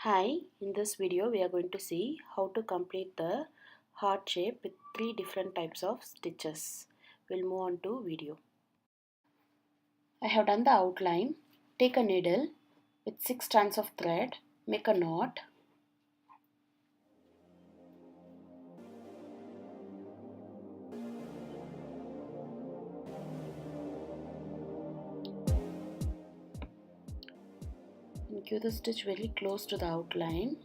Hi, in this video we are going to see how to complete the heart shape with 3 different types of stitches. We'll move on to video. I have done the outline. Take a needle with 6 strands of thread, make a knot. And give the stitch very close to the outline.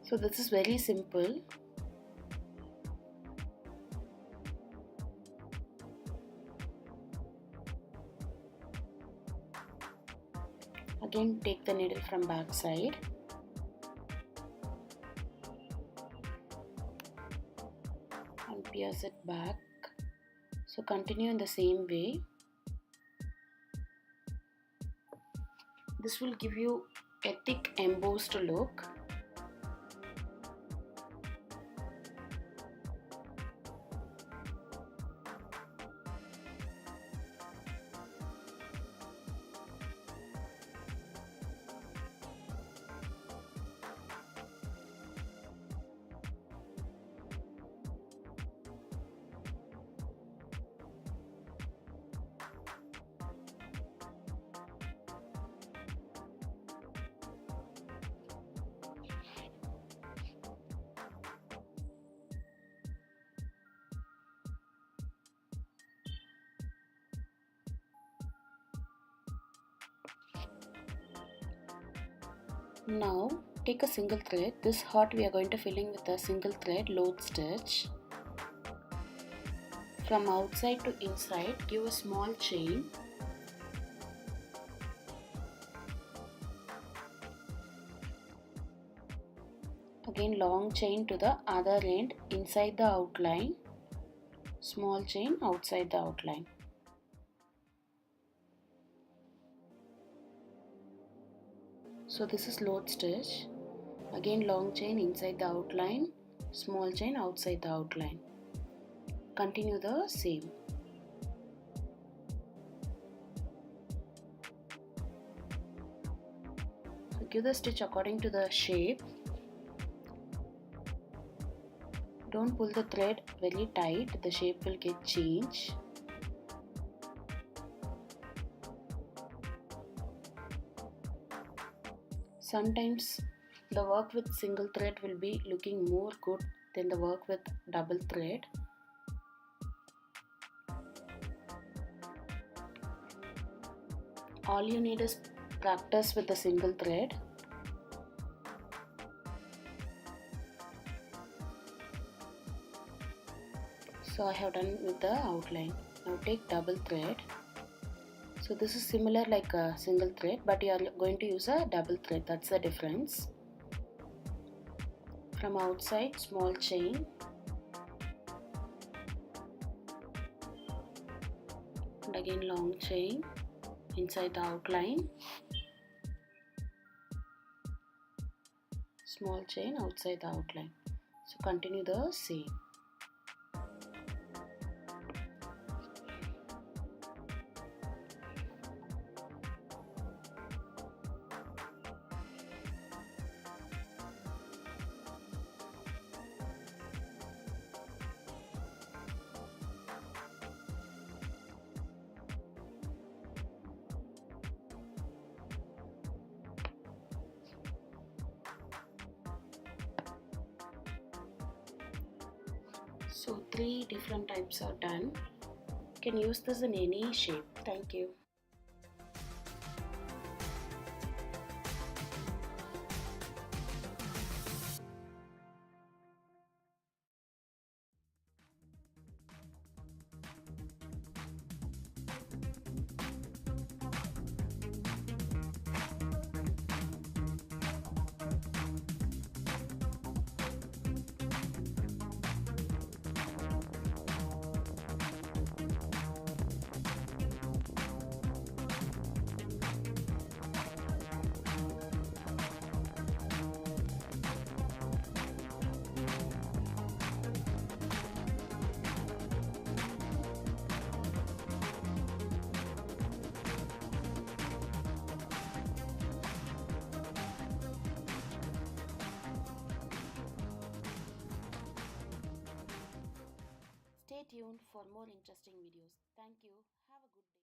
So this is very simple. Again take the needle from back side. And pierce it back. So continue in the same way. This will give you a thick embossed look. Now take a single thread. This heart we are going to fill in with a single thread load stitch. From outside to inside give a small chain. Again long chain to the other end inside the outline. Small chain outside the outline. So this is load stitch. Again long chain inside the outline, small chain outside the outline. Continue the same. So give the stitch according to the shape. Don't pull the thread very tight, the shape will get changed. Sometimes the work with single thread will be looking more good than the work with double thread. All you need is practice with the single thread. So I have done with the outline. Now take double thread. So this is similar like a single thread, but you are going to use a double thread. That's the difference. From outside, small chain. And again long chain inside the outline. Small chain outside the outline. So continue the same. So 3 different types are done. You can use this in any shape. Thank you. Stay tuned for more interesting videos. Thank you. Have a good day.